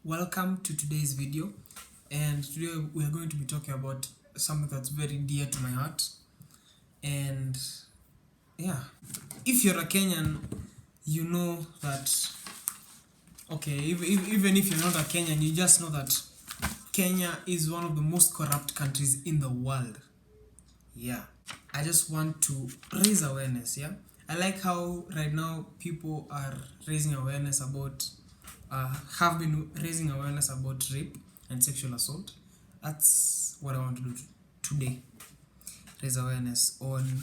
Welcome to today's video, and today we are going to be talking about something that's very dear to my heart. And yeah, if you're a Kenyan, you know that, okay, even if you're not a Kenyan, you just know that Kenya is one of the most corrupt countries in the world. Yeah, I just want to raise awareness. Yeah, I like how right now people are raising awareness about have been raising awareness about rape and sexual assault. That's what I want to do today. Raise awareness on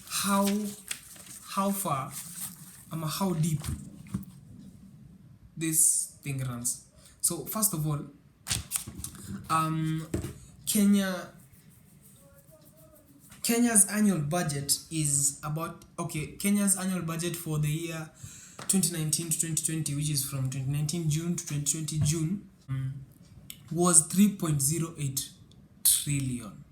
how far how deep this thing runs. So first of all, Kenya's annual budget is about, Kenya's annual budget for the year 2019 to 2020, which is from 2019 June to 2020 June, was 3.08 trillion.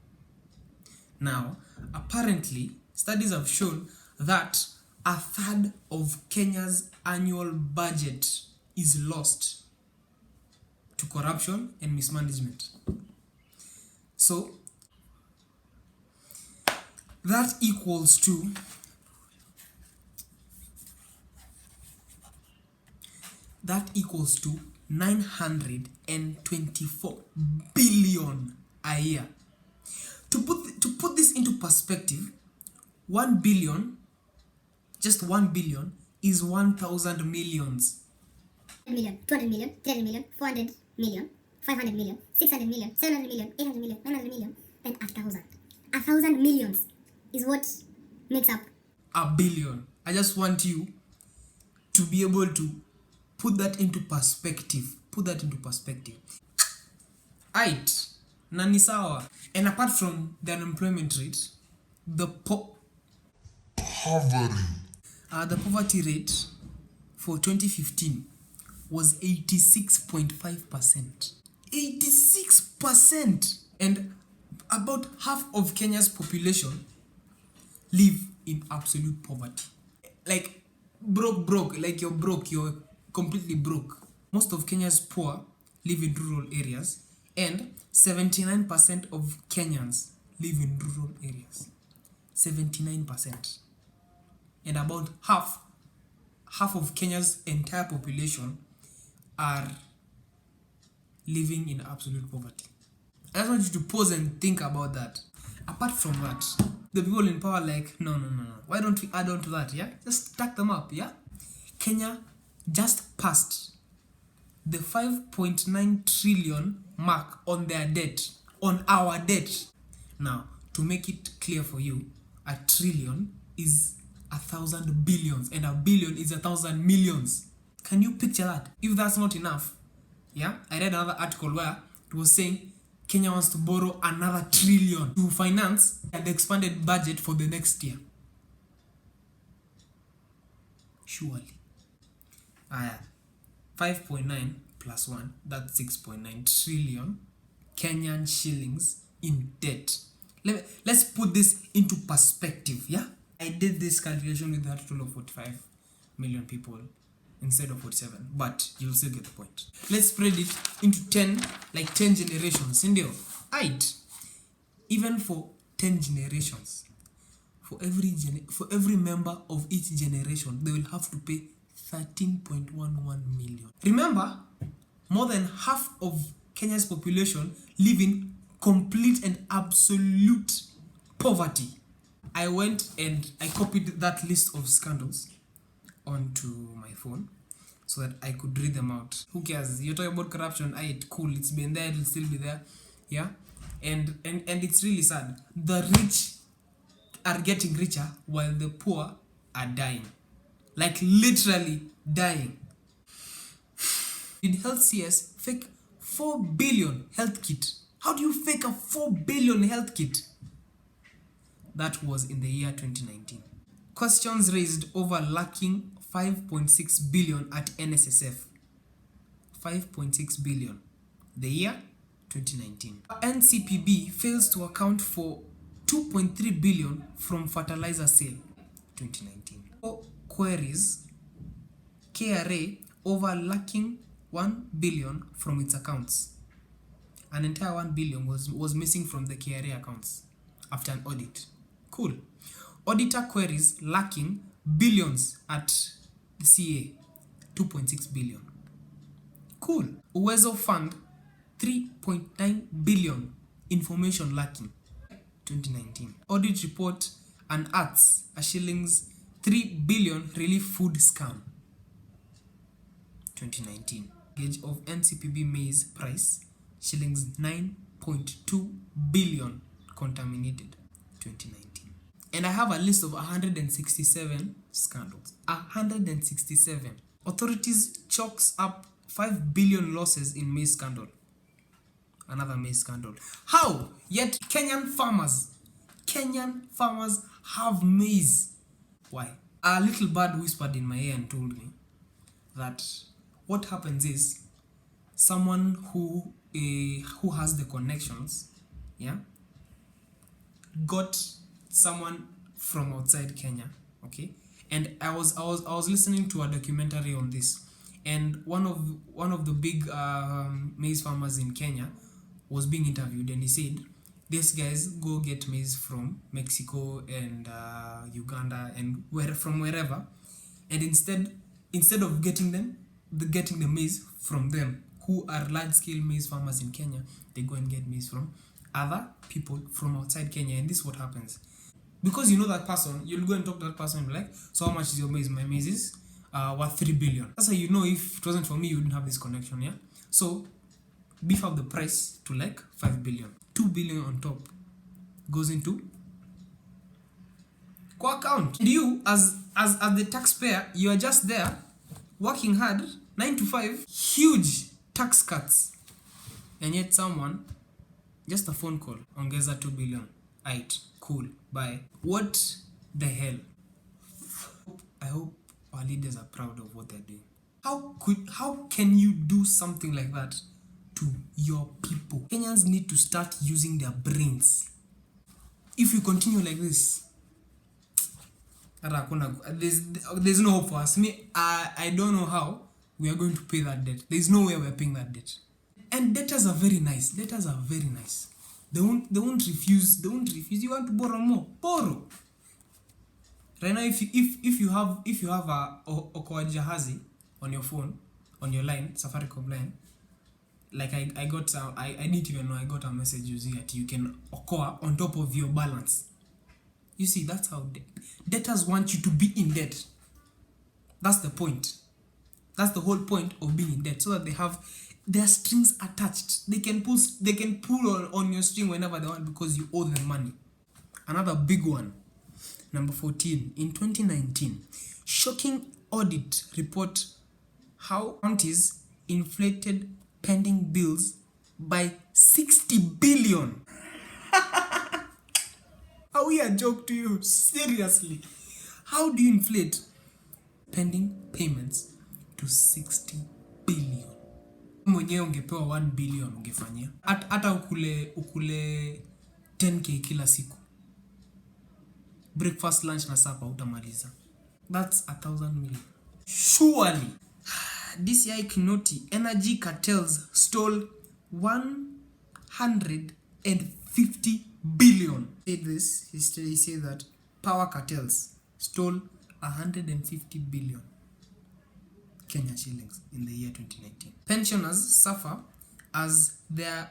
Now, apparently, studies have shown that a third of Kenya's annual budget is lost to corruption and mismanagement. So, that equals to to 924 billion a year. To put this into perspective, 1 billion, just 1 billion is 1,000 millions. 100 million, 200 million, 300 million, 400 million, 500 million, 600 million, 700 million, 800 million, 900 million, and 1,000. 1,000 millions is what makes up a billion. I just want you to be able to put that into perspective. Aight, nani sawa. And apart from the unemployment rate, the poverty rate for 2015 was 86.5%. 86%! And about half of Kenya's population live in absolute poverty. Like broke, like you're completely broke. Most of Kenya's poor live in rural areas, and 79% of Kenyans live in rural areas. 79%. And about half of Kenya's entire population are living in absolute poverty. I just want you to pause and think about that. Apart from that, the people in power like, no. Why don't we add on to that, yeah? Just stack them up, yeah? Kenya just passed the 5.9 trillion mark on their debt, on our debt. Now, to make it clear for you, a trillion is 1,000 billions, and a billion is 1,000 millions. Can you picture that? If that's not enough, yeah? I read another article where it was saying Kenya wants to borrow another trillion to finance the expanded budget for the next year. Surely. 5.9 plus 1, that's 6.9 trillion Kenyan shillings in debt. Let's put this into perspective, yeah? I did this calculation with a total of 45 million people instead of 47, but you'll still get the point. Let's spread it into 10 generations. Right? Even for 10 generations, for every member of each generation, they will have to pay 13.11 million. Remember, more than half of Kenya's population live in complete and absolute poverty. I went and I copied that list of scandals onto my phone so that I could read them out. Who cares? You're talking about corruption, cool, it's been there, it'll still be there. Yeah? And it's really sad. The rich are getting richer while the poor are dying. Like literally dying. Did Health CS fake 4 billion health kit? How do you fake a 4 billion health kit? That was in the year 2019. Questions raised over lacking 5.6 billion at NSSF. 5.6 billion. The year 2019. NCPB fails to account for 2.3 billion from fertilizer sale. 2019. Queries KRA over lacking 1 billion from its accounts. An entire 1 billion was missing from the KRA accounts after an audit. Cool. Auditor queries lacking billions at the CA, 2.6 billion. Cool. Uwezo Fund, 3.9 billion, information lacking, 2019. Audit report unearths a shillings 3 billion relief food scam, 2019. Gauge of NCPB maize price, shillings 9.2 billion contaminated, 2019. And I have a list of 167 scandals. 167. Authorities chalks up 5 billion losses in maize scandal. Another maize scandal. How? Yet Kenyan farmers have maize. Why? A little bird whispered in my ear and told me that what happens is someone who has the connections, got someone from outside Kenya, okay? And I was listening to a documentary on this, and one of the big maize farmers in Kenya was being interviewed, and he said these guys go get maize from Mexico and Uganda and from wherever, and instead of getting the maize from them, who are large-scale maize farmers in Kenya, they go and get maize from other people from outside Kenya. And this is what happens. Because you know that person, you'll go and talk to that person and be like, so how much is your maize? My maize is worth 3 billion. That's how you know if it wasn't for me, you wouldn't have this connection, yeah? So beef up the price to like 5 billion. 2 billion on top goes into account. And you, as the taxpayer, you are just there working hard, 9 to 5, huge tax cuts. And yet someone, just a phone call, ongeza 2 billion. Aight, cool, bye. What the hell? I hope our leaders are proud of what they're doing. How can you do something like that to your people? Kenyans need to start using their brains. If you continue like this, there's no hope for us. I don't know how we are going to pay that debt. There's no way we're paying that debt. And debtors are very nice. They won't refuse. You want to borrow more? Borrow. Right now, if you have a Okoa Jahazi on your phone, on your line, Safaricom line, like I didn't even know I got a message using that you can Okoa on top of your balance. You see, that's how debtors want you to be in debt. That's the point. That's the whole point of being in debt, so that they have their strings attached. They can pull on your string whenever they want because you owe them money. Another big one, number 14. In 2019, shocking audit report how counties inflated pending bills by 60 billion. Are we a joke to you? Seriously. How do you inflate pending payments to 60 billion? Mwenyewe ungepewa 1 billion ungefanyia. Hata ukule 10k kila siku. Breakfast, lunch na supper utamaliza. That's 1,000 million. Surely. DCI Kinoti, energy cartels stole 150 billion. He said that power cartels stole 150 billion Kenya shillings in the year 2019. Pensioners suffer as their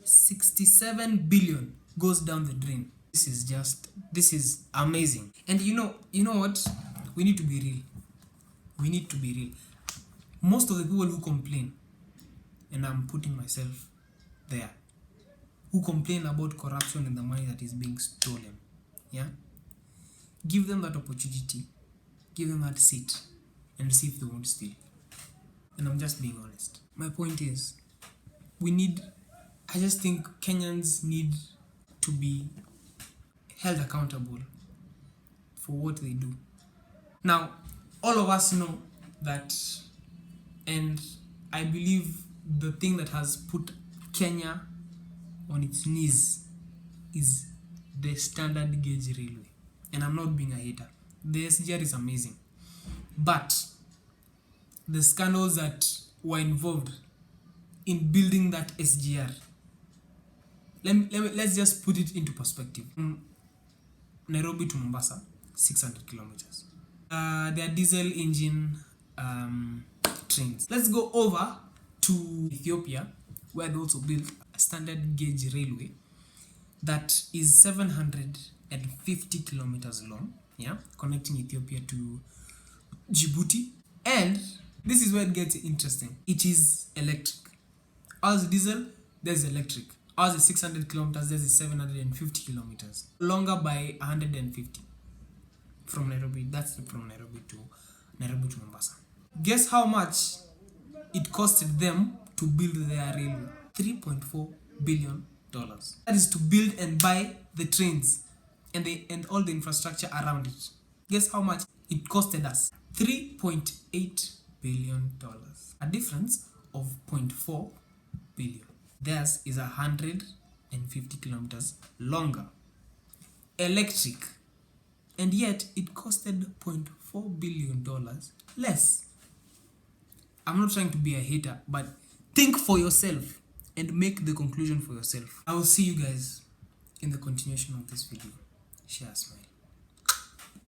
67 billion goes down the drain. This is amazing. And you know what? We need to be real. Most of the people who complain, and I'm putting myself there, who complain about corruption and the money that is being stolen, give them that opportunity, give them that seat, and see if they won't steal. And I'm just being honest. My point is, I just think Kenyans need to be held accountable for what they do. Now, all of us know that, and I believe the thing that has put Kenya on its knees is the standard gauge railway. And I'm not being a hater. The SGR is amazing. But the scandals that were involved in building that SGR. Let's just put it into perspective. Nairobi to Mombasa, 600 kilometers. They are diesel engine trains. Let's go over to Ethiopia, where they also built a standard gauge railway that is 750 kilometers long, yeah, connecting Ethiopia to Djibouti. And this is where it gets interesting. It is electric. Ours is diesel, there's electric. Ours is 600 kilometers, there's is 750 kilometers. Longer by 150 from Nairobi. That's from Nairobi to Mombasa. Guess how much it costed them to build their railway? $3.4 billion. That is to build and buy the trains and all the infrastructure around it. Guess how much it costed us? $3.8 billion. A difference of 0.4 billion. Theirs is 150 kilometers longer. Electric. And yet it costed $0.4 billion less. I'm not trying to be a hater, but think for yourself and make the conclusion for yourself. I will see you guys in the continuation of this video. Share, smile.